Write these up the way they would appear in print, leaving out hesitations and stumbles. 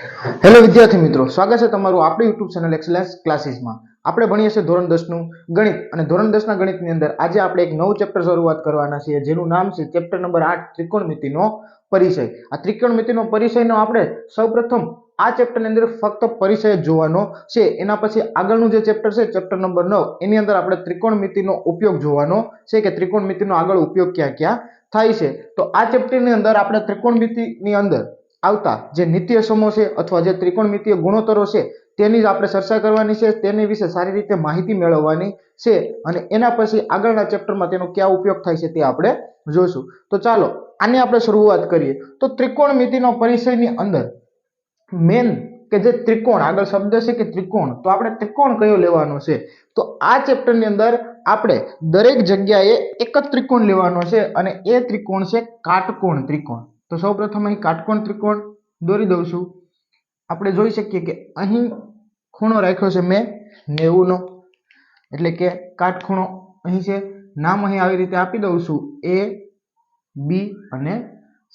Hello વિદ્યાર્થી મિત્રો, સ્વાગત છે તમારું આપણી યુટ્યુબ ચેનલ એક્સેલન્સ ક્લાસીસમાં. આપણે ભણીએ છીએ ધોરણ 10 નું ગણિત અને ધોરણ 10 ના ગણિતની અંદર આજે આપણે એક નવું ચેપ્ટર શરૂઆત કરવાના છીએ જેનું નામ છે ચેપ્ટર નંબર 8 ત્રિકોણમિતિનો પરિચય. આ ત્રિકોણમિતિનો પરિચયનો આપણે સૌપ્રથમ આ ચેપ્ટરની અંદર ફક્ત પરિચય જ જોવાનો છે. એના પછી આગળનું જે ચેપ્ટર છે ચેપ્ટર નંબર 9 એની અંદર આપણે ત્રિકોણમિતિનો ઉપયોગ જોવાનો છે કે ત્રિકોણમિતિનો આગળ ઉપયોગ ક્યાં ક્યાં થાય છે. તો આ ચેપ્ટરની અંદર આપણે ત્રિકોણમિતિની અંદર આવતા જે નિત્ય સમો છે અથવા જે ત્રિકોણમિતિય ગુણોત્તરો છે તેની જ આપણે ચર્ચા કરવાની છે, તેની વિશે સારી રીતે માહિતી મેળવવાની છે અને એના પછી આગળના ચેપ્ટરમાં તેનો ક્યાં ઉપયોગ થાય છે તે આપણે જોઈશું. તો ચાલો આની આપણે શરૂઆત કરીએ. તો ત્રિકોણમિતિનો પરિચયની અંદર મેન કે જે ત્રિકોણ આગળ શબ્દ છે કે ત્રિકોણ, તો આપણે ત્રિકોણ કયો લેવાનો છે? તો આ ચેપ્ટરની અંદર આપણે દરેક જગ્યાએ એક જ ત્રિકોણ લેવાનો છે અને એ ત્રિકોણ છે કાટકોણ ત્રિકોણ. તો સૌપ્રથમ અહીં કાટકોણ ત્રિકોણ દોરી દઉં છું. આપણે જોઈ શકીએ કે અહીં ખૂણો રાખ્યો છે મેં 90 નો, એટલે કે કાટખૂણો અહીં છે. નામ અહીં આવી રીતે આપી દઉં છું A, B અને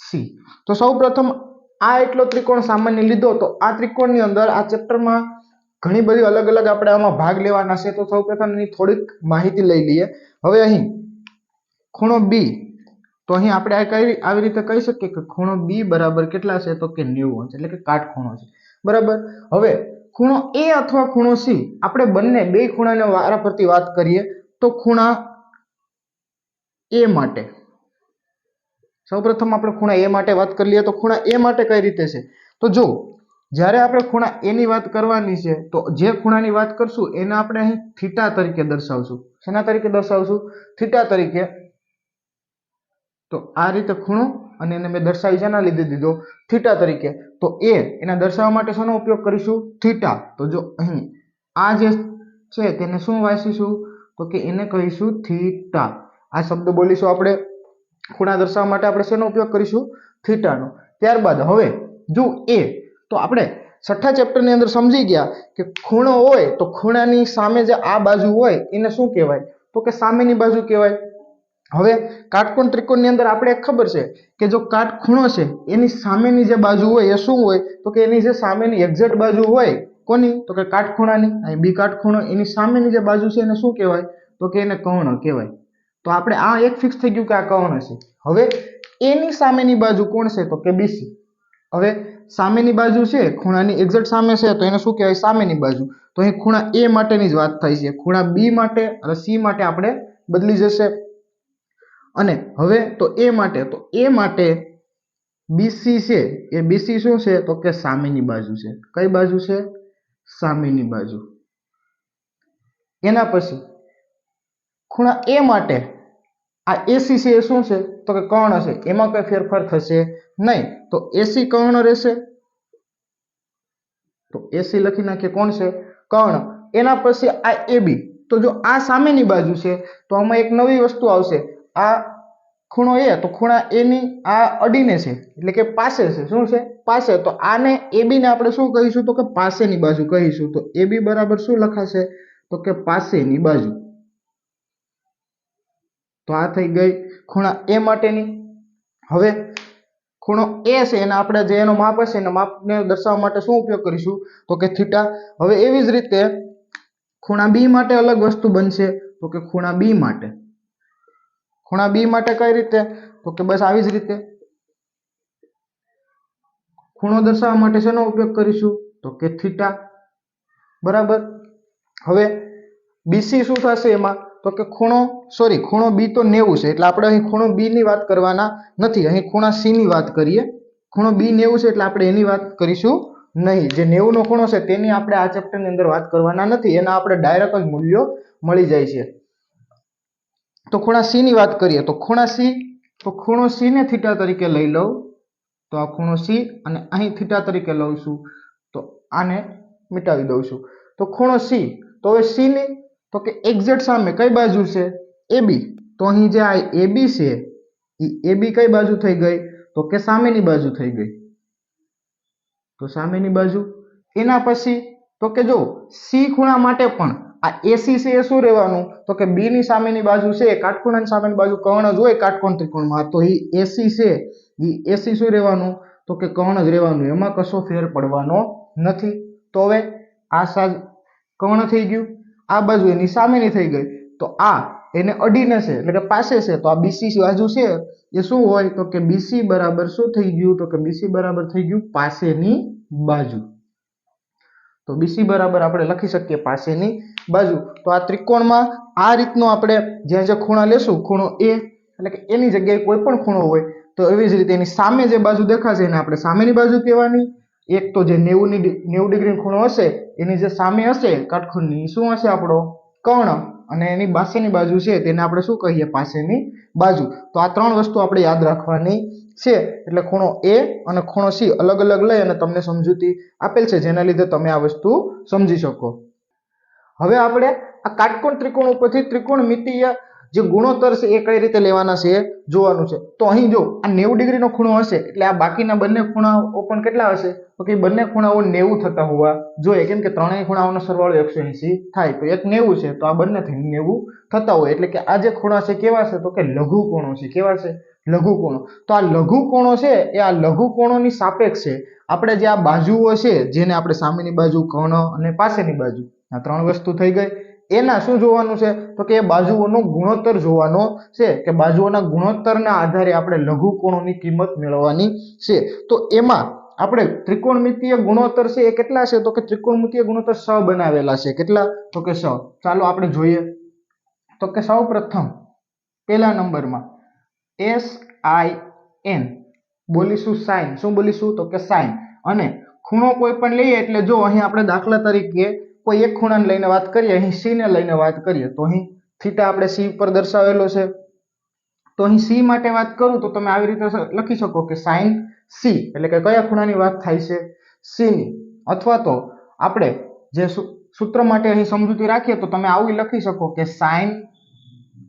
C. તો સૌપ્રથમ આ એટલો ત્રિકોણ સામાન્ય લીધો. તો આ ત્રિકોણની અંદર આ ચેપ્ટરમાં ઘણી બધી અલગ અલગ આપણે આમાં ભાગ લેવાના છે. તો સૌપ્રથમ એની થોડીક માહિતી લઈ લઈએ. હવે અહીં ખૂણો B, તો અહીં આપણે આવી રીતે કહી શકીએ કે ખૂણો B બરાબર કેટલા છે? તો કે 90 અંશ, એટલે કે કાટખૂણો છે. બરાબર. હવે ખૂણો A અથવા ખૂણો C, આપણે બંને બે ખૂણાને વારાફરતી વાત કરીએ. તો ખૂણા A માટે સૌપ્રથમ આપણે ખૂણા A માટે વાત કરી લઈએ. તો ખૂણા A માટે કઈ રીતે છે? તો જો જ્યારે આપણે ખૂણા A ની વાત કરવાની છે તો જે ખૂણાની વાત કરશું એને આપણે અહીં થીટા તરીકે દર્શાવશું. શેના તરીકે દર્શાવશું? થીટા તરીકે. તો આ રીતે ખૂણો અને એને મેં દર્શાવી જેના લીધે દીધો? થીટા તરીકે. તો એના દર્શાવવા માટે શેનો ઉપયોગ કરીશું? થીટા. તો જો અહીં આ જે છે તેને શું વાંચીશું? તો કે એને કહીશું થીટા. આ શબ્દ બોલીશું આપણે. ખૂણા દર્શાવવા માટે આપણે શેનો ઉપયોગ કરીશું? થીટાનો. ત્યારબાદ હવે જો તો આપણે છઠ્ઠા ચેપ્ટરની અંદર સમજી ગયા કે ખૂણો હોય તો ખૂણાની સામે જે આ બાજુ હોય એને શું કહેવાય? તો કે સામેની બાજુ કહેવાય. હવે કાટકોણ ત્રિકોણની અંદર આપણે ખબર છે કે જો કાટખૂણો છે એની સામેની જે બાજુ હોય એ શું હોય? તો કે એની જે સામેની એક્ઝેક્ટ બાજુ હોય કોની? તો કે કાટખૂણાની. અહીં બી કાટખૂણો, એની સામેની જે બાજુ છે એને શું કહેવાય? તો કે એને કર્ણ કહેવાય. તો આપણે આ એક ફિક્સ થઈ ગયું કે આ કર્ણ છે. હવે એની સામેની બાજુ કોણ છે? તો કે BC. હવે સામેની બાજુ છે ખૂણાની એક્ઝેક્ટ સામે છે તો એને શું કહેવાય? સામેની બાજુ. તો અહીં ખૂણા A માટેની જ વાત થાય છે. ખૂણા B માટે અને C માટે આપણે બદલી જશે. અને હવે તો A માટે, તો A માટે BC છે એ BC શું છે? તો કે સામેની બાજુ છે. કઈ બાજુ છે? સામેની બાજુ. એના પછી ખૂણા A માટે આ AC છે એ શું છે? તો કે કર્ણ છે. એમાં કઈ ફેરફાર થશે નહીં. તો AC કર્ણ રહેશે. તો AC લખી નાખીએ. કોણ છે? કર્ણ. એના પછી આ AB. તો જો આ સામેની બાજુ છે તો આમાં એક નવી વસ્તુ આવશે. આ ખૂણો A, તો ખૂણા A ની આ અડીને છે એટલે કે પાસે છે. શું છે? પાસે. તો આને AB ને આપણે શું કહીશું? તો કે પાસેની બાજુ કહીશું. તો AB બરાબર શું લખાશે? તો કે પાસેની બાજુ. તો આ થઈ ગઈ ખૂણા A માટેની. હવે ખૂણો A છે એને આપણે જે એનો માપ હશે એના માપને દર્શાવવા માટે શું ઉપયોગ કરીશું? તો કે થીટા. હવે એવી જ રીતે ખૂણા B માટે અલગ વસ્તુ બનશે. તો કે ખૂણા B માટે, ખૂણા B માટે કઈ રીતે? તો કે બસ આવી જ રીતે. ખૂણો દર્શાવવા માટે શેનો ઉપયોગ કરીશું? તો કે થીટા. બરાબર. હવે BC શું થશે એમાં? તો કે ખૂણો B તો 90 છે એટલે આપણે અહીં ખૂણો B ની વાત કરવાના નથી. અહીં ખૂણા C ની વાત કરીએ. ખૂણો B 90 છે એટલે આપણે એની વાત કરીશું નહીં. જે 90 નો ખૂણો છે તેની આપણે આ ચેપ્ટરની અંદર વાત કરવાના નથી. એના આપણે ડાયરેક્ટ જ મૂલ્યો મળી જાય છે. તો ખૂણા C ની વાત કરીએ. તો ખૂણો C ને થીટા તરીકે લઈ લઉં. તો આ ખૂણો C અને અહીં થીટા તરીકે લઉં છું. તો આને મિટાવી દઉં છું. તો ખૂણો C, તો હવે C ની તો કે એક્ઝેક્ટ સામે કઈ બાજુ છે? AB. તો અહીં જે આ AB છે એ AB કઈ બાજુ થઈ ગઈ? તો કે સામેની બાજુ થઈ ગઈ. તો સામેની બાજુ. એના પછી તો કે જો C ખૂણા માટે પણ આ AC છે એ શું રહેવાનું? તો કે B ની સામેની બાજુ છે, કાટખૂણાની સામેની બાજુ કર્ણ જ હોય કાટકોણ ત્રિકોણમાં. તો એ AC છે એ AC શું રહેવાનું? તો કે કર્ણ જ રહેવાનું, એમાં કશો ફેર પડવાનો નથી. તો હવે આ કર્ણ થઈ ગયું, આ બાજુ એની સામેની થઈ ગઈ, તો આ એને અડીને છે એટલે કે પાસે છે, તો આ બીસી બાજુ છે એ શું હોય તો કે બીસી બરાબર શું થઈ ગયું તો કે બીસી બરાબર થઈ ગયું પાસેની બાજુ. તો બીસી બરાબર આપણે લખી શકીએ પાસેની બાજુ. તો આ ત્રિકોણમાં આ રીતનો આપણે જ્યાં જે ખૂણા લેશું, ખૂણો એ એટલે કે એની જગ્યાએ કોઈ પણ ખૂણો હોય તો એવી જ રીતે એની સામે જે બાજુ દેખાશે એને આપણે સામેની બાજુ કહેવાની. એક તો જે 90 ડિગ્રી ખૂણો હશે એની જે સામે હશે કાટખૂણની શું હશે આપણો કર્ણ, અને એની પાસેની બાજુ છે તેને આપણે શું કહીએ પાસેની બાજુ. તો આ ત્રણ વસ્તુ આપણે યાદ રાખવાની છે. એટલે ખૂણો એ અને ખૂણો સી અલગ અલગ લઈ અને તમને સમજૂતી આપેલ છે, જેના લીધે તમે આ વસ્તુ સમજી શકો. હવે આપણે આ કાટકોણ ત્રિકોણ ઉપરથી ત્રિકોણમિતીય જે ગુણોત્તર છે એ કઈ રીતે લેવાના છે જોવાનું છે. તો અહીં જો આ 90 ડિગ્રીનો ખૂણો હશે એટલે આ બાકીના બંને ખૂણાઓ પણ કેટલા હશે તો કે બંને ખૂણાઓ 90 થતા હોવા જોઈએ, કેમ કે ત્રણેય ખૂણાઓનો સરવાળો 180 થાય, તો એક 90 છે તો આ બંને થઈને 90 થતા હોય. એટલે કે આ જે ખૂણા છે કેવા છે તો કે લઘુ કોણો છે. કેવા છે? લઘુ કોણો. તો આ લઘુ કોણો છે એ આ લઘુ કોણોની સાપેક્ષ છે આપણે જે આ બાજુઓ છે જેને આપણે સામેની બાજુ, કર્ણ અને પાસેની બાજુ, આ ત્રણ વસ્તુ થઈ ગઈ. એના શું જોવાનું છે તો કે બાજુઓનો ગુણોત્તર જોવાનો છે, કે બાજુઓના ગુણોત્તરના આધારે આપણે લઘુ કોણોની કિંમત મેળવવાની છે. તો એમાં આપણે ત્રિકોણમિતીય ગુણોત્તર છે એ કેટલા છે તો કે ત્રિકોણમિતીય ગુણોત્તર 6 બનાવેલા છે. કેટલા તો કે 6. ચાલો આપણે જોઈએ. તો કે સૌ પ્રથમ પહેલા નંબરમાં SIN બોલીશું સાઇન. શું બોલીશું તો કે સાઇન. અને ખૂણો કોઈ પણ લઈએ એટલે જો અહીં આપણે દાખલા તરીકે કોઈ એક ખૂણાને લઈને વાત કરીએ, અહીં સી ને લઈને વાત કરીએ તો અહીં થીટા આપણે સી પર દર્શાવેલો છે. તો અહીં સી માટે વાત કરું તો તમે આવી રીતે લખી શકો કે સાઇન સી, એટલે કે કયા ખૂણાની વાત થાય છે સી ની. અથવા તો આપણે જે સૂત્ર માટે અહીં સમજૂતી રાખીએ તો તમે આવું લખી શકો કે સાઇન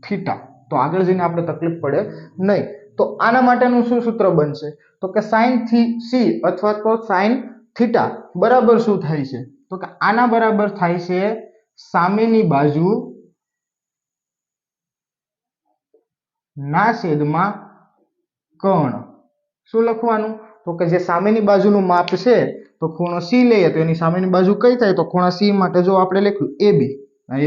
થીટા. તો આગળ જઈને આપણે તકલીફ પડે નહીં. તો આના માટેનું શું સૂત્ર બનશે તો કે સાઇન સી અથવા તો સાઇન થીટા બરાબર શું થાય છે તો કે આના બરાબર થાય છે સામેની બાજુ ના છેદમાં કર્ણ. શું લખવાનું તો કે જે સામેની બાજુનું માપ છે તો ખૂણો સી લઈએ તો એની સામેની બાજુ કઈ થાય તો ખૂણા સી માટે જો આપણે લખ્યું AB.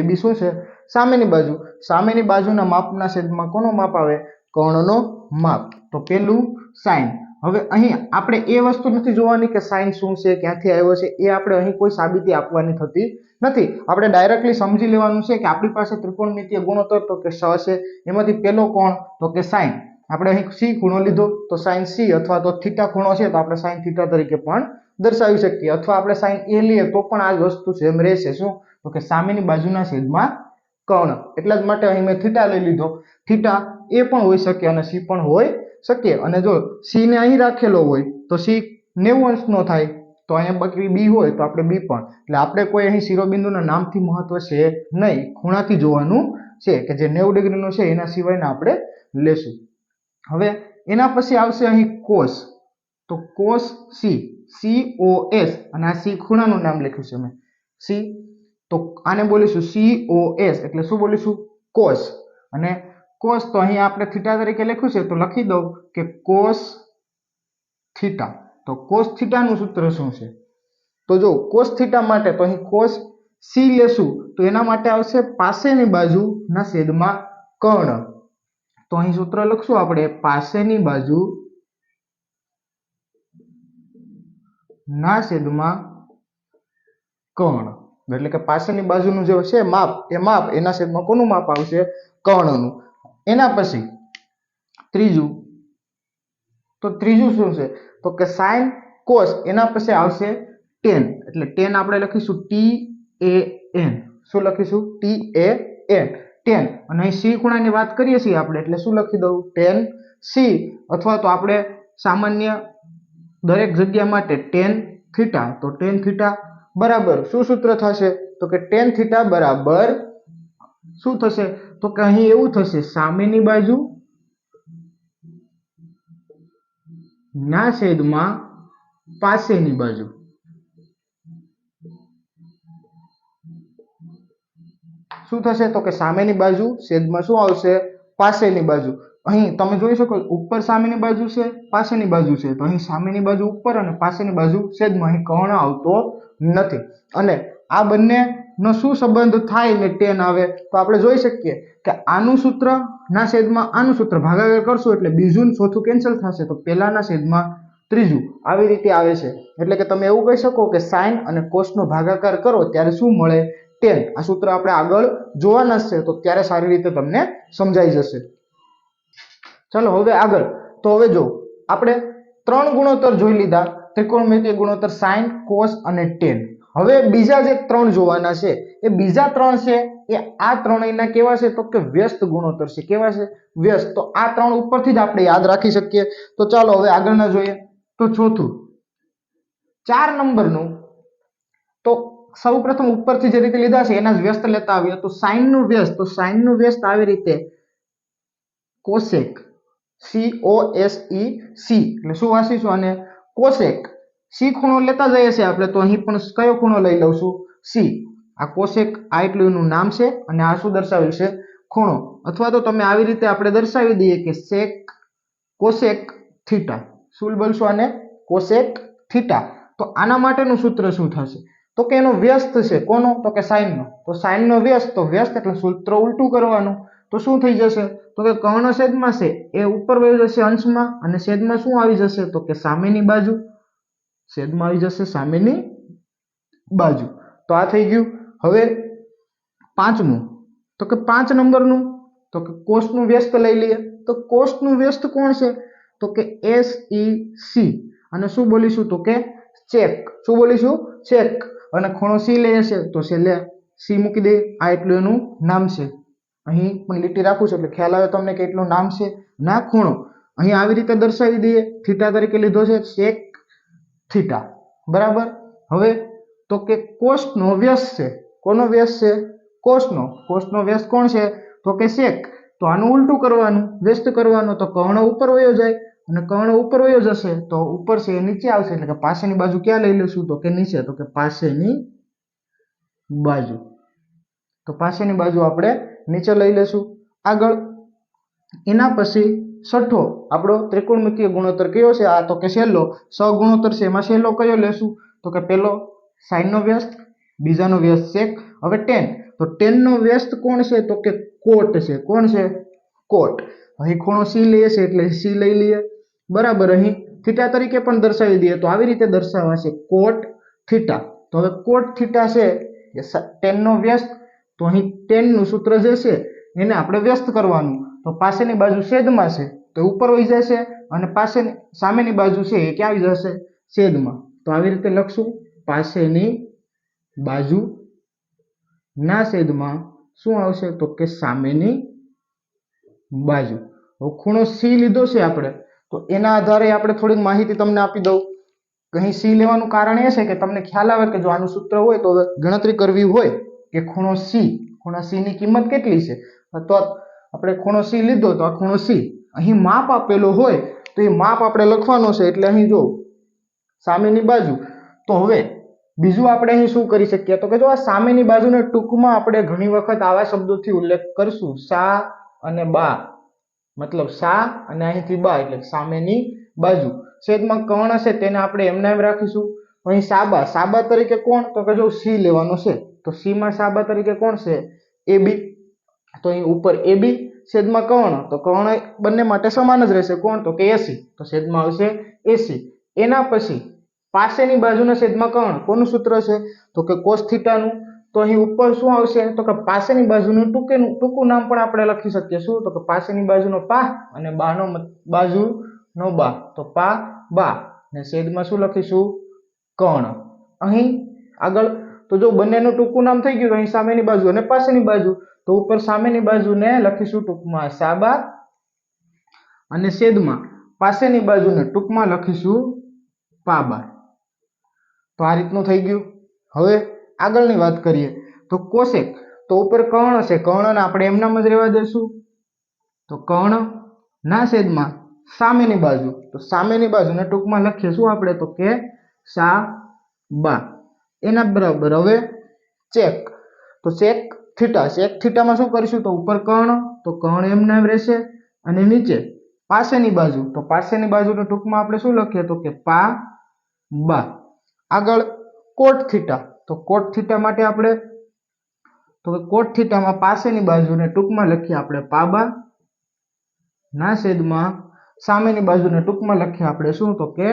AB શું છે સામેની બાજુ. સામેની બાજુના માપના છેદમાં કોનો માપ આવે કર્ણનો માપ. તો પેલું સાઇન. હવે અહીં આપણે એ વસ્તુ નથી જોવાની કે સાઇન શું છે, ક્યાંથી આવ્યો છે, એ આપણે અહીં કોઈ સાબિતી આપવાની થતી નથી. આપણે ડાયરેક્ટલી સમજી લેવાનું છે કે આપણી પાસે ત્રિકોણમિતીય ગુણોત્તર તો કે 6 છે. એમાંથી પહેલો કોણ તો કે સાઇન. આપણે અહીં સી ખૂણો લીધો તો સાઇન સી, અથવા તો થીટા ખૂણો છે તો આપણે સાઇન થીટા તરીકે પણ દર્શાવી શકીએ, અથવા આપણે સાઇન એ લઈએ તો પણ આ વસ્તુ સેમ રહેશે. શું તો કે સામેની બાજુના છેદમાં કર્ણ. એટલા જ માટે અહીં મેં થીટા લઈ લીધો. થીટા એ પણ હોઈ શકે અને સી પણ હોઈ શકે. અને જો સી ને અહીં રાખેલો હોય તો સી 90 અંશનો થાય, તો અહીંયા બાકી બી હોય તો આપણે બી પણ. એટલે આપણે કોઈ અહીં શિરોબિંદુના નામથી મહત્વ છે નહીં, ખૂણાથી જોવાનું છે કે જે 90 ડિગ્રીનો છે એના સિવાયના આપણે લેશું. હવે એના પછી આવશે અહીં કોસ. તો કોસ સી, COS, અને આ સી ખૂણાનું નામ લખ્યું છે મેં સી. તો આને બોલીશું COS, એટલે શું બોલીશું કોસ. અને કોસ તો અહીં આપણે થીટા તરીકે લખ્યું છે તો લખી દઉં કે કોસ થીટા. તો કોસ થીટાનું સૂત્ર શું છે તો જો કોસ થીટા માટે તો અહીં કોસ સી લેશું તો એના માટે આવશે પાસેની બાજુ ના છેદમાં કર્ણ. તો અહીં સૂત્ર લખશું આપણે પાસેની બાજુ ના છેદમાં કર્ણ. એટલે કે પાસેની બાજુનું જે છે માપ, એ માપ એના છેદમાં કોનું માપ આવશે કર્ણનું. એના પછી ત્રીજું. તો ત્રીજું શું છે તો કે સાઇન કોસ. એના પછી આવશે tan. એટલે tan આપણે લખીશું TAN. શું લખીશું TAN. tan. અને અહીં સી ખૂણાની વાત કરીએ છીએ આપણે એટલે શું લખી દઉં tan સી, અથવા તો આપણે સામાન્ય દરેક જગ્યા માટે tan થીટા. તો tan થીટા બરાબર શું સૂત્ર થશે તો કે tan થીટા બરાબર શું થશે તો કે અહીં એવું થશે સામેની બાજુ ના છેદમાં પાસેની બાજુ. શું થશે તો કે સામેની બાજુ છેદમાં શું આવશે પાસેની બાજુ. અહીં તમે જોઈ શકો ઉપર સામેની બાજુ છે, પાછળની બાજુ છે, તો અહીં સામેની બાજુ ઉપર અને પાછળની બાજુ છેદમાં અહીં કર્ણ આવતો નથી. અને આ બંનેનો શું સંબંધ થાય ને tan આવે તો આપણે જોઈ શકીએ કે આનું સૂત્ર ના છેદમાં આનું સૂત્ર ભાગાકાર કરશું એટલે બીજું ને ચોથું કેન્સલ થશે તો પહેલાના છેદમાં ત્રીજું આવી રીતે આવે છે. એટલે કે તમે એવું કહી શકો કે sin અને cos નો ભાગાકાર કરો ત્યારે શું મળે? tan. આ સૂત્ર આપણે આગળ જોવાના છે તો ત્યારે સારી રીતે તમને સમજાઈ જશે. ચાલો હવે આગળ. તો હવે જો આપણે 3 ગુણોત્તર જોઈ લીધા, ત્રિકોણમિતિય ગુણોત્તર sin, cos અને tan. હવે બીજા જે 3 જોવાના છે એ બીજા 3 છે એ આ ત્રણેયના કેવા છે તો કે વ્યસ્ત ગુણોત્તર છે. કેવા છે? વ્યસ્ત. તો આ 3 ઉપરથી જ આપણે યાદ રાખી શકીએ. તો ચાલો હવે આગળના જોઈએ. તો ચોથું 4 નંબરનું તો સૌપ્રથમ ઉપરથી જે રીતે લીધા છે એના જ વ્યસ્ત લેતા આવીએ. તો sin નું વ્યસ્ત, તો sin નું વ્યસ્ત આવી રીતે cosec, COSEC એટલે શું વાંચીશું આને? cosec. c ખૂણો લેતા જઈએ છીએ આપણે, તો અહીં પણ કયો ખૂણો લઈ લઉં? c. આ cosec આ એટલું એનું નામ છે અને આ શું દર્શાવેલ છે? ખૂણો. અથવા તો તમે આવી રીતે આપણે દર્શાવી દઈએ કે sec cosec થીટા. શું બોલશો આને? cosec theta. તો આના માટેનું સૂત્ર શું થશે? તો કે એનો વ્યસ્ત છે. કોનો? તો કે sin નો. તો sin નો વ્યસ્ત, તો વ્યસ્ત એટલે સૂત્ર ઉલટું કરવાનું. તો શું થઈ જશે? તો કે કર્ણ છેદમાં છે એ ઉપર વહી જશે અંશમાં અને છેદમાં શું આવી જશે? તો કે સામેની બાજુ. છેદમાં આવી જશે સામેની બાજુ. તો આ થઈ ગયું. હવે પાંચમું તો કે 5 નંબરનું તો કે cos નું વ્યસ્ત લઈ લઈએ. તો cos નું વ્યસ્ત કોણ છે? તો કે SEC. અને શું બોલીશું? તો કે sec. શું બોલીશું? sec. અને ખૂણો c લઈએ છે તો છેલ્લે c મૂકી દઈએ. આ એટલું એનું નામ છે. અહીં પણ લીટી રાખું છું એટલે ખ્યાલ આવે તમને કે એટલું નામ છે ના ખૂણો. અહીં આવી રીતે દર્શાવી દઈએ. થીટા તરીકે લીધો છે sec થીટા. બરાબર. હવે તો કે cos નો વ્યસ્ત છે. કોનો વ્યસ્ત છે? cos નો. cos નો વ્યસ્ત કોણ છે? તો કે sec. તો આનું ઉલટું કરવાનું, વ્યસ્ત કરવાનું. તો કર્ણ ઉપર વયો જાય અને કર્ણ ઉપર વયો જશે તો ઉપર છે એ નીચે આવશે એટલે કે પાછળની બાજુ ક્યાં લઈ લેશું? તો કે નીચે. તો કે પાછળની બાજુ. તો પાછળની બાજુ આપણે નીચે લઈ લેશું. આગળ એના પછી છઠ્ઠો આપણો ત્રિકોણમિતિય ગુણોત્તર કયો છે? આ તો કે છેલ્લો સહગુણોત્તર છે. એમાં છેલ્લો કયો લેશું? તો કે પહેલો sin નો વ્યસ્ત, બીજાનો વ્યસ્ત sec. હવે tan. તો tan નો વ્યસ્ત કોણ છે? તો કે cot છે. કોણ છે? cot. અહીં ખૂણો c લઈએ છે એટલે c લઈ લઈએ. બરાબર. અહીં થીટા તરીકે પણ દર્શાવી દઈએ તો આવી રીતે દર્શાવાશે cot થીટા. તો હવે cot થીટા છે એ tan નો વ્યસ્ત. તો અહીં tan નું સૂત્ર જે છે એને આપણે વ્યસ્ત કરવાનું. તો પાછળની બાજુ છેદમાં છે તો ઉપર વહી જશે અને પાછળની સામેની બાજુ છે એ ક્યાં આવી જશે? છેદમાં. તો આવી રીતે લખશું પાછળની બાજુ ના છેદમાં શું આવશે? તો કે સામેની બાજુ. હવે ખૂણો c લીધો છે આપણે તો એના આધારે આપણે થોડીક માહિતી તમને આપી દઉં. અહીં c લેવાનું કારણ એ છે કે તમને ખ્યાલ આવે કે જો આનું સૂત્ર હોય તો ગણતરી કરવી હોય કે ખૂણો c ની કિંમત કેટલી છે તો આપણે ખૂણો c લીધો તો આ ખૂણો c અહીં માપ આપેલો હોય તો એ માપ આપણે લખવાનો છે. એટલે અહીં જો સામેની બાજુ. તો હવે બીજું આપણે અહીં શું કરી શકીએ? તો કે જો આ સામેની બાજુને ટૂંકમાં આપણે ઘણી વખત આવા શબ્દોથી ઉલ્લેખ કરશું સા અને બા. મતલબ સા અને અહીંથી બા એટલે સામેની બાજુ. છેદમાં કર્ણ છે તેને આપણે એમના એમ રાખીશું. અહીં સાબા. સાબા તરીકે કોણ? તો કે જો c લેવાનો છે તો c માં સાબા તરીકે કોણ છે? AB. તો અહીં ઉપર AB છેદમાં કર્ણ. તો કર્ણ બંને માટે સમાન જ રહેશે. કોણ? તો કે AC. તો છેદમાં આવશે AC. એના પછી પાસેની બાજુના છેદમાં કર્ણ. કોનું સૂત્ર છે? તો કે cos થીટાનું. તો અહીં ઉપર શું આવશે? તો કે પાસેની બાજુનું ટૂંકું નામ પણ આપણે લખી શકીએ. શું? તો કે પાસેની બાજુનો પા અને બાનો બાજુનો બા. તો પા બા ને છેદમાં શું લખીશું? કર્ણ. અહીં આગળ તો જો બંનેનું ટૂંકું નામ થઈ ગયું અહીં સામેની બાજુ અને પાસેની બાજુ. તો ઉપર સામેની બાજુને લખીશું ટૂંકમાં સાબા અને છેદમાં પાસેની બાજુને ટૂંકમાં લખીશું પાબા. તો આ રીતનું થઈ ગયું. હવે આગળની વાત કરીએ તો કોસેક. તો ઉપર કર્ણ છે, કર્ણને આપણે એમનામ જ રહેવા દેશું. તો કર્ણ ના છેદમાં સામેની બાજુ. તો સામેની બાજુને ટૂંકમાં લખીએ શું આપણે? તો કે સા બા. એના બરાબર હવે ચેક. તો ચેક થીટા. ચેક થીટામાં શું કરીશું? તો ઉપર કર્ણ તો કર્ણ એમનામ રહેશે અને નીચે પાસેની બાજુ, તો પાસેની બાજુને ટૂંકમાં આપણે શું લખીએ તો કે પા બા. આગળ કોટ થીટા, તો કોટ થીટા માટે આપણે તો કોટ થીટામાં પાસેની બાજુને ટૂંકમાં લખીએ આપણે પાબા ના છેદમાં સામેની બાજુને ટૂંકમાં લખીએ આપણે શું તો કે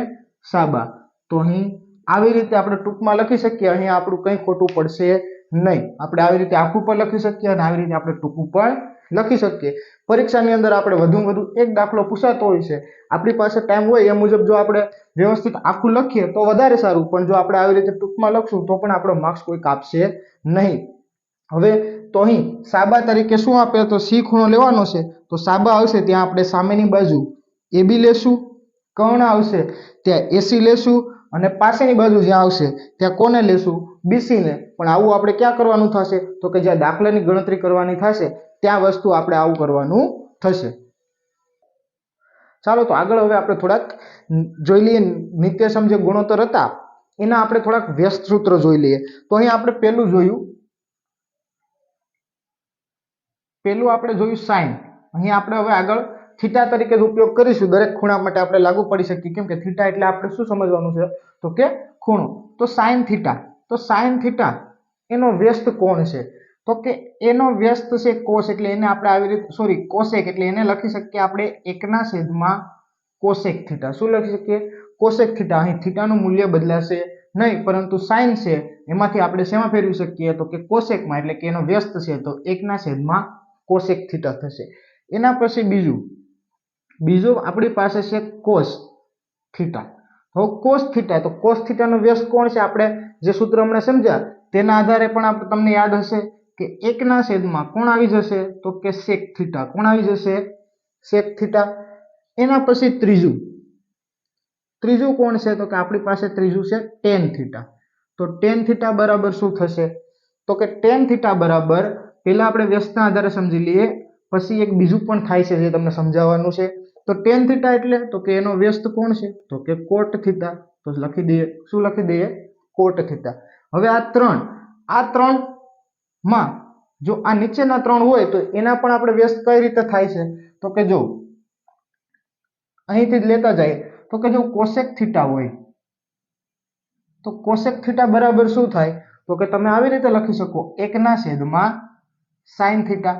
સાબા. તો અહીં આવી રીતે આપણે ટૂંકમાં લખી શકીએ. અહીં આપણું કંઈ ખોટું પડશે નહીં. આપણે આવી રીતે આખું પણ લખી શકીએ અને આવી રીતે આપણે ટૂંકું પણ લખી શકીએ. પરીક્ષાની અંદર આપણે વધુમાં વધુ એક દાખલો પૂછાતો હોય છે. આપણી પાસે ટાઈમ હોય એ મુજબ જો આપણે વ્યવસ્થિત આખું લખીએ તો વધારે સારું, પણ જો આપણે આવી રીતે ટૂંકમાં લખશું તો પણ આપણો માર્ક્સ કોઈ કાપશે નહીં. હવે તો અહીં સાબા તરીકે શું આપે તો સી ખૂણો લેવાનો છે. તો સાબા આવશે ત્યાં આપણે સામેની બાજુ AB લેશું, કર્ણ આવશે ત્યાં AC લેશું અને પાસેની બાજુ જ્યાં આવશે ત્યાં કોને લેશું BC ને. પણ આવું આપણે ક્યાં કરવાનું થશે તો કે જ્યાં દાખલાની ગણતરી કરવાની થશે ત્યાં વસ્તુ આપણે આવું કરવાનું થશે. ચાલો તો આગળ હવે આપણે થોડાક જોઈ લઈએ નિત્યસમ જે ગુણોત્તર હતા એના આપણે થોડાક વ્યસ્ત સૂત્ર જોઈ લઈએ. તો અહીં આપણે પહેલું આપણે જોયું સાઇન. અહીં આપણે હવે આગળ થીટા તરીકે ઉપયોગ કરીશું. દરેક ખૂણા માટે આપણે લાગુ પડી શકીએ, કેમ કે થીટા એટલે આપણે શું સમજવાનું છે તો કે ખૂણો. તો સાઇન થીટા, તો સાઇન થીટા એનો વ્યસ્ત કોણ છે તો કે એનો વ્યસ્ત છે કોસ, એટલે એને આપણે આવી રીતે કોસેક, એટલે એને લખી શકીએ આપણે 1/, કોસેક થીટા. શું લખી શકીએ કોસેક થીટા. અહીં થીટાનું મૂલ્ય બદલાશે નહીં, પરંતુ સાઇન છે એમાંથી આપણે શેમાં ફેરવી શકીએ તો કે કોસેકમાં, એટલે કે એનો વ્યસ્ત છે તો 1/, કોસેક થીટા થશે. એના પછી બીજું આપણી પાસે છે કોસ થીટા. હવે કોસ થીટા, તો કોસ થીટાનો વ્યસ્ત કોણ છે આપણે જે સૂત્ર હમણાં સમજ્યા તેના આધારે પણ આપણે તમને યાદ હશે કે 1/, કોણ આવી જશે તો કે સેક થીટા. કોણ આવી જશે સેક થીટા. એના પછી ત્રીજું કોણ છે તો કે આપણી પાસે ત્રીજું છે ટેન થીટા. તો ટેન થીટા બરાબર શું થશે તો કે ટેન થીટા બરાબર, પહેલા આપણે વ્યસ્તના આધારે સમજી લઈએ પછી એક બીજું પણ થાય છે જે તમને સમજાવવાનું છે. તો ટેન થીટા એટલે તો કે એનો વ્યસ્ત કોણ છે તો કે કોટ થીટા. તો લખી દઈએ, શું લખી દઈએ કોટ થીટા. હવે આ ત્રણ માં જો આ નીચેના ત્રણ હોય તો એના પણ આપણે વ્યસ્ત કઈ રીતે થાય છે તો કે જો અહીંથી જ લેતા જાય તો કે જો કોસેક થીટા હોય તો કોસેક થીટા બરાબર શું થાય તો કે તમે આવી રીતે લખી શકો 1/, સાઇન થીટા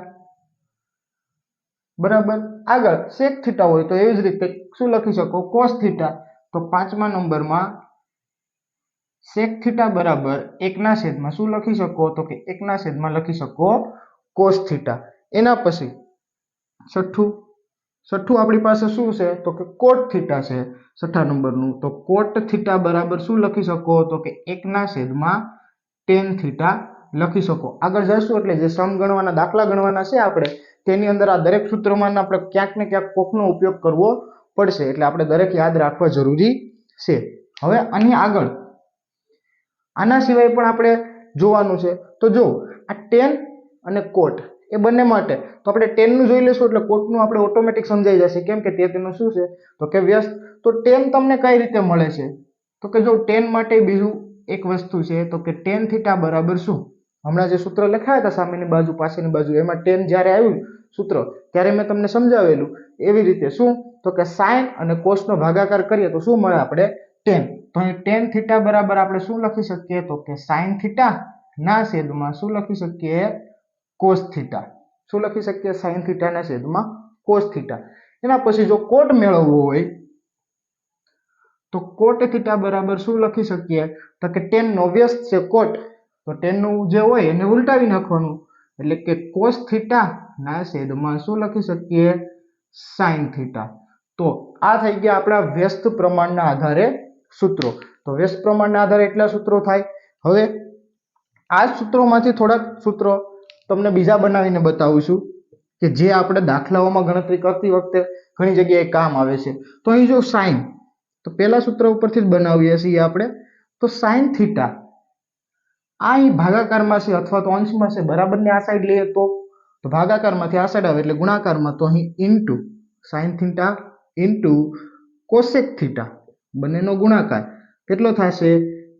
બરાબર. આગળ સેક થીટા હોય તો એવી જ રીતે શું લખી શકો કોસ થીટા. તો 5મા નંબરમાં સેક થીટા બરાબર 1/, શું લખી શકો તો કે 1/, લખી શકો કોસ થીટા. એના પછી છઠ્ઠું આપણી પાસે શું છે તો કે કોટ થીટા છે 6થા નંબરનું. તો કોટ થીટા બરાબર શું લખી શકો તો કે 1/, ટેન થીટા લખી શકો. આગળ જઈશું એટલે જે સમ ગણવાના દાખલા ગણવાના છે આપણે તેની અંદર આ દરેક સૂત્રોમાં આપણે ક્યાંક ને ક્યાંક કોકનો ઉપયોગ કરવો પડશે, એટલે આપણે દરેક યાદ રાખવા જરૂરી છે. હવે અહીં આગળ આના સિવાય પણ આપણે જોવાનું છે. તો જો આ ટેન અને કોટ એ બંને માટે તો આપણે ટેનનું જોઈ લેશું એટલે કોટનું આપણે ઓટોમેટિક સમજાઈ જશે, કેમ કે તેનું શું છે તો કે વ્યસ્ત. તો ટેન તમને કઈ રીતે મળે છે તો કે જો ટેન માટે બીજું એક વસ્તુ છે તો કે ટેન થીટા બરાબર શું, હમણાં જે સૂત્ર લખાયા હતા સામેની બાજુ પાસેની બાજુ એમાં ટેન જ્યારે આવ્યું સૂત્ર ત્યારે મેં તમને સમજાવેલું એવી રીતે શું તો કે સાઇન અને કોસનો ભાગાકાર કરીએ તો શું મળે આપણે ટેન. તો અહીં ટેન થીટા બરાબર આપણે શું લખી શકીએ તો કે સાઇન થીટા ના છેદમાં શું લખી શકીએ કોસ થીટા. શું લખી શકીએ સાઇન થીટા ના છેદમાં કોસ થીટા. એના પછી જો કોટ મેળવવો હોય તો કોટ થીટા બરાબર શું લખી શકીએ તો કે ટેન નો વ્યસ્ત છે કોટ, તો ટેન નું જે હોય એને ઉલટાવી નાખવાનું એટલે કે કોસ થીટા ના છેદમાં શું લખી શકીએ સાઇન થીટા. તો આ થઈ ગયા આપણા વ્યસ્ત પ્રમાણના આધારે સૂત્રો. તો વ્યસ્ત પ્રમાણના આધારે એટલા સૂત્રો થાય. હવે આ સૂત્રોમાંથી થોડાક સૂત્રો તમને બીજા બનાવીને બતાવું છું કે જે આપણે દાખલાઓમાં ગણતરી કરતી વખતે ઘણી જગ્યાએ કામ આવે છે. તો અહીં જો સાઇન, તો પહેલા સૂત્ર ઉપરથી જ બનાવીએ છીએ આપણે. તો સાઇન થીટા આ અહીં ભાગાકારમાં છે અથવા તો અંશમાં છે, બરાબર ને આ સાઈડ લઈએ તો ભાગાકારમાંથી આ સાઈડ આવે એટલે ગુણાકારમાં, તો અહીં into sine theta into cosec theta બંનેનો ગુણાકાર કેટલો થશે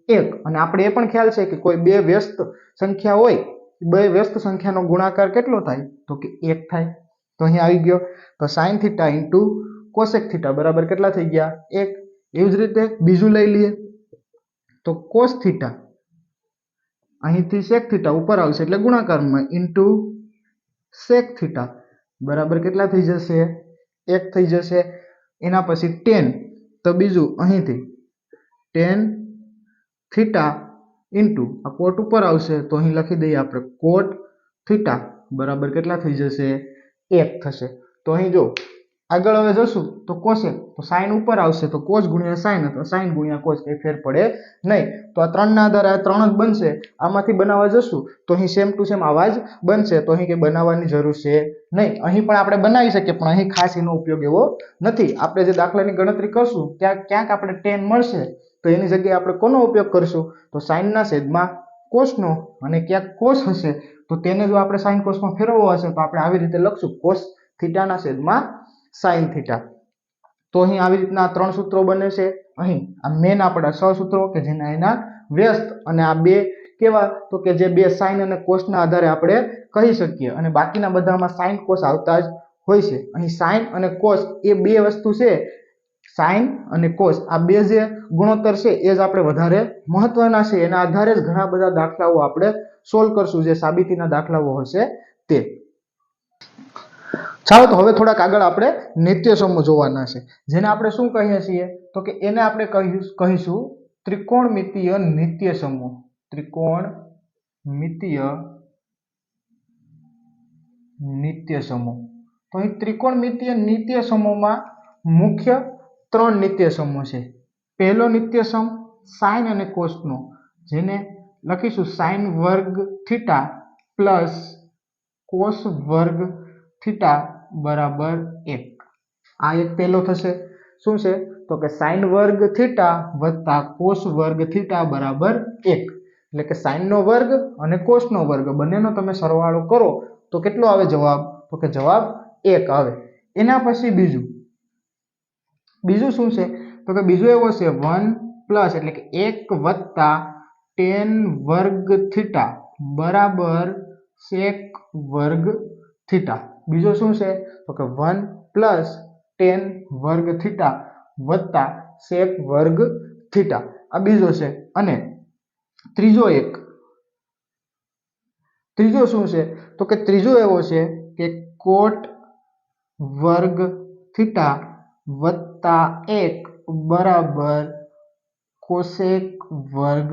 1. અને આપણે એ પણ ખ્યાલ છે કે કોઈ બે વ્યસ્ત સંખ્યા હોય, બે વ્યસ્ત સંખ્યાનો ગુણાકાર કેટલો થાય તો કે 1 થાય. તો અહીં આવી ગયો. તો sine theta into cosec theta બરાબર કેટલા થઈ ગયા? 1. એવી જ રીતે બીજું લઈ લઈએ તો કોસ થીટા અહીંથી સેક થીટા ઉપર આવશે એટલે ગુણાકારમાં ઇન્ટુ સેક થીટા બરાબર કેટલા થઈ જશે? 1 થઈ જશે. એના પછી ટેન, તો બીજું અહીંથી ટેન થીટા ઇન્ટુ આ કોટ ઉપર આવશે તો અહીં લખી દઈએ આપણે કોટ થીટા બરાબર કેટલા થઈ જશે? 1 થશે. તો અહીં જો આગળ હવે જશું તો કોસેક, તો સાઇન ઉપર આવશે તો કોસ ગુણ્યા સાઇન અથવા સાઇન ગુણ્યા કોસ, કઈ ફેર પડે નહીં. તો આ 3 ના આધારે આ 3 જ બનશે. આમાંથી બનાવવા જશું તો અહીં સેમ ટુ સેમ આવા જ બનશે, તો અહીં કંઈ બનાવવાની જરૂર છે નહીં. અહીં પણ આપણે બનાવી શકીએ પણ અહીં ખાસ એનો ઉપયોગ એવો નથી. આપણે જે દાખલાની ગણતરી કરશું ત્યાં ક્યાંક આપણે ટેન મળશે તો એની જગ્યાએ આપણે કોનો ઉપયોગ કરશું? તો સાઇનના છેદમાં કોસનો, અને ક્યાંક કોસ હશે તો તેને જો આપણે સાઇન કોસમાં ફેરવવો હશે તો આપણે આવી રીતે લખશું કોસ થીટાના છેદમાં સાઇન થીટા. તો અહીં આવી રીતના 3 સૂત્રો બને છે. અહીં આ મેન આપણા 6 સૂત્રો કે જેના એના વ્યસ્ત, અને આ બે કેવા? તો કે જે બે સાઇન અને કોસના આધારે આપણે કહી શકીએ, અને બાકીના બધામાં સાઇન કોસ આવતા જ હોય છે. અહીં સાઇન અને કોસ એ બે વસ્તુ છે. સાઇન અને કોસ આ બે જે ગુણોત્તર છે એ જ આપણે વધારે મહત્વના છે. એના આધારે જ ઘણા બધા દાખલાઓ આપણે સોલ્વ કરશું, જે સાબિતીના દાખલાઓ હશે તે. ચાલો તો હવે થોડાક આગળ આપણે નિત્ય સમૂહ જોવાના છે, જેને આપણે શું કહીએ છીએ? તો કે એને આપણે કહીશું ત્રિકોણમિતીય નિત્ય સમૂહ. ત્રિકોણમિતીય નિત્ય સમૂહ. તો અહીં ત્રિકોણમિતીય નિત્ય સમૂહમાં મુખ્ય 3 નિત્ય સમૂહ છે. પહેલો નિત્ય સમૂહ સાઇન અને કોસનો, જેને લખીશું સાઇન વર્ગ થીટા પ્લસ કોસ વર્ગ થીટા બરાબર 1. આ એક પહેલો થશે. શું છે? તો કે સાઇન વર્ગ થીટા વત્તા કોસ વર્ગ થીટા બરાબર 1. એટલે કે સાઇનનો વર્ગ અને કોસનો વર્ગ બંનેનો તમે સરવાળો કરો તો કેટલો આવે જવાબ? તો કે જવાબ 1 આવે. એના પછી બીજું શું છે? તો કે બીજું એવો છે 1 પ્લસ એટલે કે 1 વત્તા ટેન વર્ગ થીટા બરાબર સેક વર્ગ થીટા. બીજો શું છે? તો કે 1 પ્લસ ટેન વર્ગ થીટા વત્તા સેક વર્ગ થીટા. આ બીજો છે. અને ત્રીજો શું છે? તો કે ત્રીજો એવો છે કે કોટ વર્ગ થીટા વત્તા 1 બરાબર કોસેક વર્ગ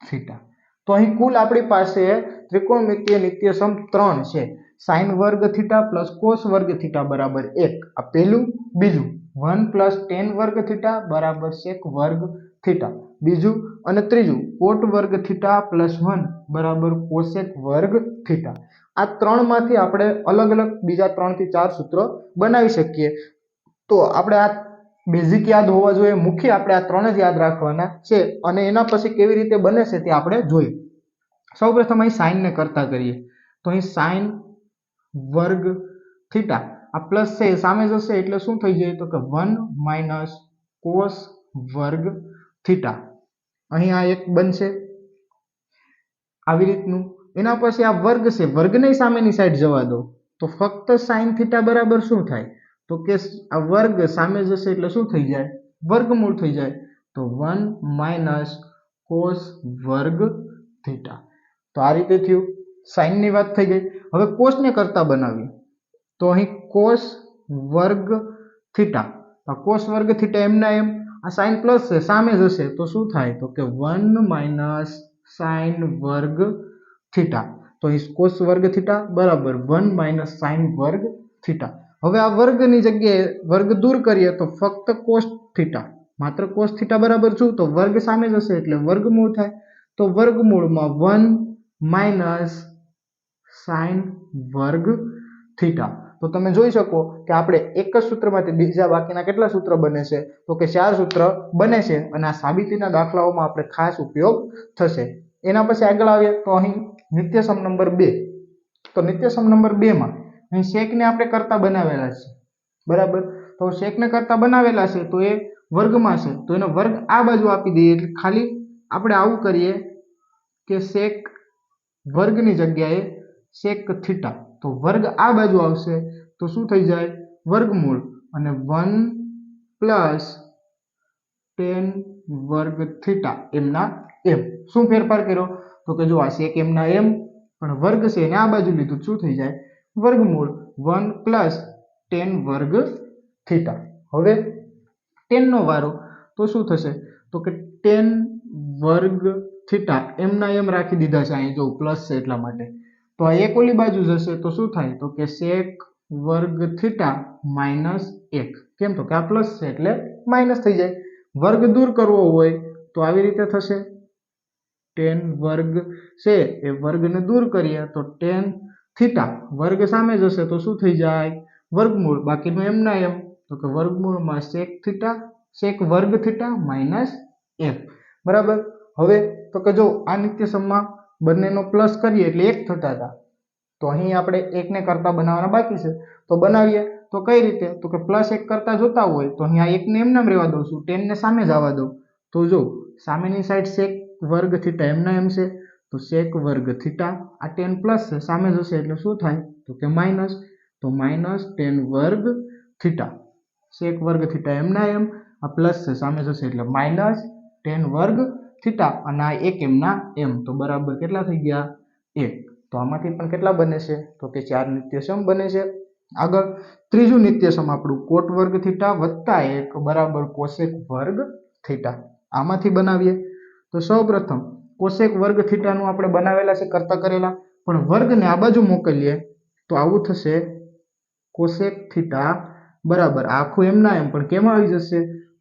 થીટા. તો અહીં કુલ આપણી પાસે ત્રિકોણમિતીય નિત્ય સમૂહ 3 છે. સાઇન વર્ગ થીટા પ્લસ કોસ વર્ગ થીટા બરાબર 1 આ પહેલું. બીજું 1 પ્લસ ટેન વર્ગ થીટા બરાબર સેક વર્ગ થીટા. બીજું. અને ત્રીજું કોટ વર્ગ થીટા પ્લસ 1 બરાબર કોસેક વર્ગ થીટા. આ 3 માંથી આપણે અલગ અલગ બીજા 3 થી 4 સૂત્રો બનાવી શકીએ. તો આપણે આ બેઝિક યાદ હોવા જોઈએ. મુખ્ય આપણે આ 3 જ યાદ રાખવાના છે, અને એના પછી કેવી રીતે બને છે તે આપણે જોઈએ. સૌપ્રથમ અહીં સાઇનને કરતા કરીએ. તો અહીં સાઇન વર્ગ થીટા આ પ્લસ છે સામે જશે એટલે શું થઈ જાય? તો કે 1 માઇનસ કોસ વર્ગ થીટા. અહીં આ એક બનશે આવી રીતનું. એના પછી આ વર્ગ છે, વર્ગને સામેની સાઈડ જવા દો તો ફક્ત સાઇન થીટા બરાબર શું થાય? તો કે આ વર્ગ સામે જશે એટલે શું થઈ જાય? વર્ગમૂળ થઈ જાય. તો 1 માઇનસ કોસ વર્ગ થીટા. તો આ રીતે થયું. સાઇનની વાત થઈ ગઈ. હવે કોસને કરતા બનાવીએ. તો અહીં કોસ વર્ગ થીટા, આ કોસ વર્ગ થીટા એમના એમ, આ સાઇન પ્લસ છે સામે જશે તો શું થાય? તો કે 1 માઇનસ સાઇન વર્ગ થીટા. તો અહીં કોસ વર્ગ થીટા બરાબર 1 માઇનસ સાઇન વર્ગ થીટા. હવે આ વર્ગની જગ્યાએ વર્ગ દૂર કરીએ તો ફક્ત કોસ થીટા, માત્ર કોસ થીટા બરાબર શું? તો વર્ગ સામે જશે એટલે વર્ગમૂળ થાય. તો વર્ગમૂળમાં 1 માઇનસ સાઇન વર્ગ થીટા. તો તમે જોઈ શકો કે આપણે એક જ સૂત્રમાંથી બીજા બાકીના કેટલા સૂત્ર બને છે? તો કે 4 સૂત્ર બને છે, અને આ સાબિતીના દાખલાઓમાં આપણે ખાસ ઉપયોગ થશે. એના પછી આગળ આવીએ તો અહીં નિત્ય સમૂહ નંબર 2. તો નિત્ય સમૂહ નંબર 2 માં અહીં સેકને આપણે કરતા બનાવેલા છે બરાબર. તો સેકને કરતા બનાવેલા છે તો એ વર્ગમાં છે, તો એનો વર્ગ આ બાજુ આપી દઈએ એટલે ખાલી આપણે આવું કરીએ કે સેક વર્ગની જગ્યાએ સેક થીટા. તો વર્ગ આ બાજુ આવશે તો શું થઈ જાય વર્ગમૂળ અને 1 પ્લસ tan વર્ગ થીટા એમના એમ. શું ફેરફાર કર્યો તો કે જો આ sec એમના એમ પણ વર્ગ છે એને આ બાજુ લીધું શું થઈ જાય વર્ગમૂળ 1 પ્લસ tan વર્ગ થીટા. હવે tan નો વારો તો શું થશે તો કે tan વર્ગ થીટા એમના એમ રાખી દીધા છે અહીં જો પ્લસ છે એટલા માટે તો આ એક ઓલી બાજુ જશે તો શું થાય તો કે sec વર્ગ થીટા માઇનસ 1 કેમ તો કે આ પ્લસ છે એટલે માઇનસ થઈ જાય. વર્ગ દૂર કરવો હોય તો આવી રીતે થશે tan વર્ગ છે એ વર્ગને દૂર કરીએ તો tan થીટા વર્ગ સામે જશે તો શું થઈ જાય વર્ગમૂળ બાકીનું એમના એમ તો કે વર્ગમૂળમાં sec વર્ગ થીટા માઇનસ 1 બરાબર. હવે તો કે જો આ નિત્યસમમાં બંનેનો પ્લસ કરીએ એટલે 1 થતા હતા તો અહીં આપણે 1 ને કરતા બનાવવાના બાકી છે તો બનાવીએ તો કઈ રીતે તો કે પ્લસ 1 કરતા જોતા હોય તો અહીં આ 1 ને એમનામ રહેવા દઉં છું tan ને સામે જ આવવા દઉં તો જો સામેની સાઈડ sec વર્ગ થીટા એમના એમ છે તો sec વર્ગ થીટા આ tan પ્લસ છે સામે જશે એટલે શું થાય તો કે માઇનસ તો માઇનસ tan વર્ગ થીટા sec વર્ગ થીટા એમના એમ આ પ્લસ છે સામે જશે એટલે માઇનસ tan વર્ગ થીટા અને આ 1 એમના એમ તો બરાબર કેટલા થઈ ગયા 1. તો આમાંથી પણ કેટલા બને છે તો કે 4 નિત્યસમ બને છે. આગળ ત્રીજું નિત્યસમ આપણું cot વર્ગ થીટા વત્તા 1 બરાબર cosec વર્ગ થીટા. આમાંથી બનાવીએ તો સૌપ્રથમ cosec વર્ગ થીટાનું આપણે બનાવેલા છે કરતા કરેલા પણ વર્ગને આ બાજુ મોકલીએ તો આવું થશે cosec થીટા બરાબર આખું એમના એમ પણ કેમ આવી જશે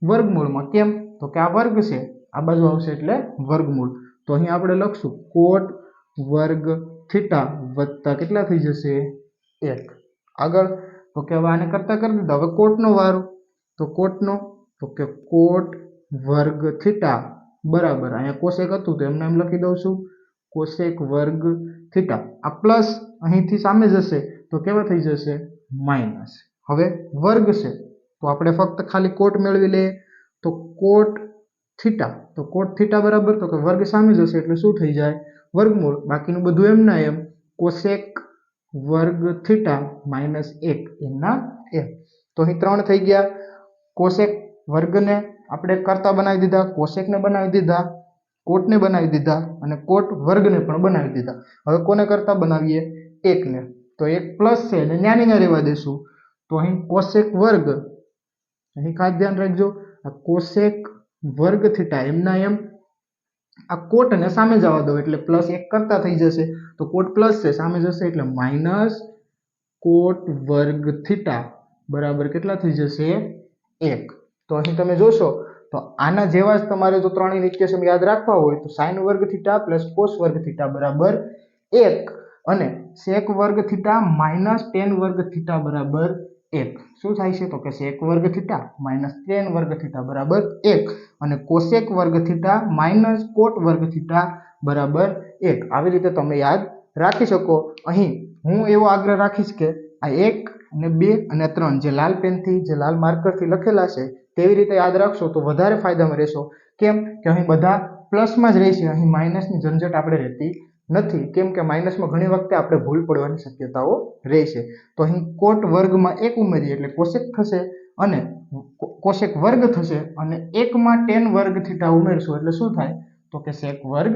વર્ગમૂળમાં કેમ તો કે આ વર્ગ છે આ બાજુ આવશે એટલે વર્ગમૂળ તો અહીં આપણે લખશું cot વર્ગ થીટા વત્તા કેટલા થઈ જશે 1. આગળ તો કે હવે આને કરતા કરી દીધા હવે cot નો વારો તો cot નો તો કે cot વર્ગ થીટા બરાબર અહીંયા cosec હતું તો એમને એમ લખી દઉં છું cosec વર્ગ થીટા આ પ્લસ અહીંથી સામે જશે તો કેવા થઈ જશે માઇનસ. હવે વર્ગ છે તો આપણે ફક્ત ખાલી cot મેળવી લઈએ તો cot થીટા બરાબર તો કે વર્ગ સામે જશે એટલે શું થઈ જાય વર્ગમૂળ બાકીનું બધું એમના એમ cosec વર્ગ થીટા માઇનસ 1 એમના એમ. તો અહીં 3 થઈ ગયા. cosec વર્ગને આપણે કરતા બનાવી દીધા cosec ને બનાવી દીધા cot ને બનાવી દીધા અને cot વર્ગને પણ બનાવી દીધા. હવે કોને કરતા બનાવીએ 1 ને તો 1 પ્લસ છે એટલે ન્યાની ન્યા રહેવા દેશું તો અહીં cosec વર્ગ અહીં ખાસ ધ્યાન રાખજો આ cosec વર્ગ થીટા એમના એમ આ cot ને સામે જવા દો એટલે પ્લસ 1 કરતા થઈ જશે તો cot પ્લસ છે સામે જશે એટલે માઇનસ cot વર્ગ થીટા બરાબર કેટલા થઈ જશે 1. તો અહીં તમે જોશો તો આના જેવા જ તમારે જો ત્રણેય નિત્યસમ યાદ રાખવા હોય તો sin વર્ગ થીટા પ્લસ cos વર્ગ થીટા બરાબર 1 અને sec વર્ગ થીટા માઇનસ tan વર્ગ થીટા બરાબર 1. શું થાય છે તો કે sec વર્ગ થીટા માઇનસ tan વર્ગ થીટા બરાબર 1 અને cosec વર્ગ થીટા માઇનસ cot વર્ગ થીટા બરાબર 1. આવી રીતે તમે યાદ રાખી શકો. અહીં હું એવો આગ્રહ રાખીશ કે આ 1 અને 2 અને 3 જે લાલ પેનથી જે લાલ માર્કરથી લખેલા છે તેવી રીતે યાદ રાખશો તો વધારે ફાયદામાં રહેશો. કેમ કે અહીં બધા પ્લસમાં જ રહેશે અહીં માઇનસની ઝંઝટ આપણે રહેતી નથી કેમ કે માઇનસમાં ઘણી વખતે આપણે ભૂલ પડવાની શક્યતાઓ રહેશે. તો અહીં cot વર્ગમાં 1 ઉમેરીએ એટલે cosec થશે અને cosec વર્ગ થશે અને 1 માં tan વર્ગ થીટા ઉમેરશું એટલે શું થાય તો કે sec વર્ગ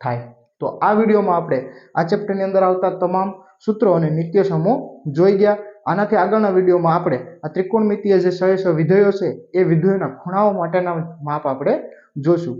થાય. તો આ વિડીયોમાં આપણે આ ચેપ્ટરની અંદર આવતા તમામ સૂત્રો અને નિત્યસમો જોઈ ગયા. આનાથી આગળના વિડીયોમાં આપણે આ ત્રિકોણમિતિય જે 6 વિધેયો છે એ વિધેયોના ખૂણાઓ માટેના માપ આપણે જોશું.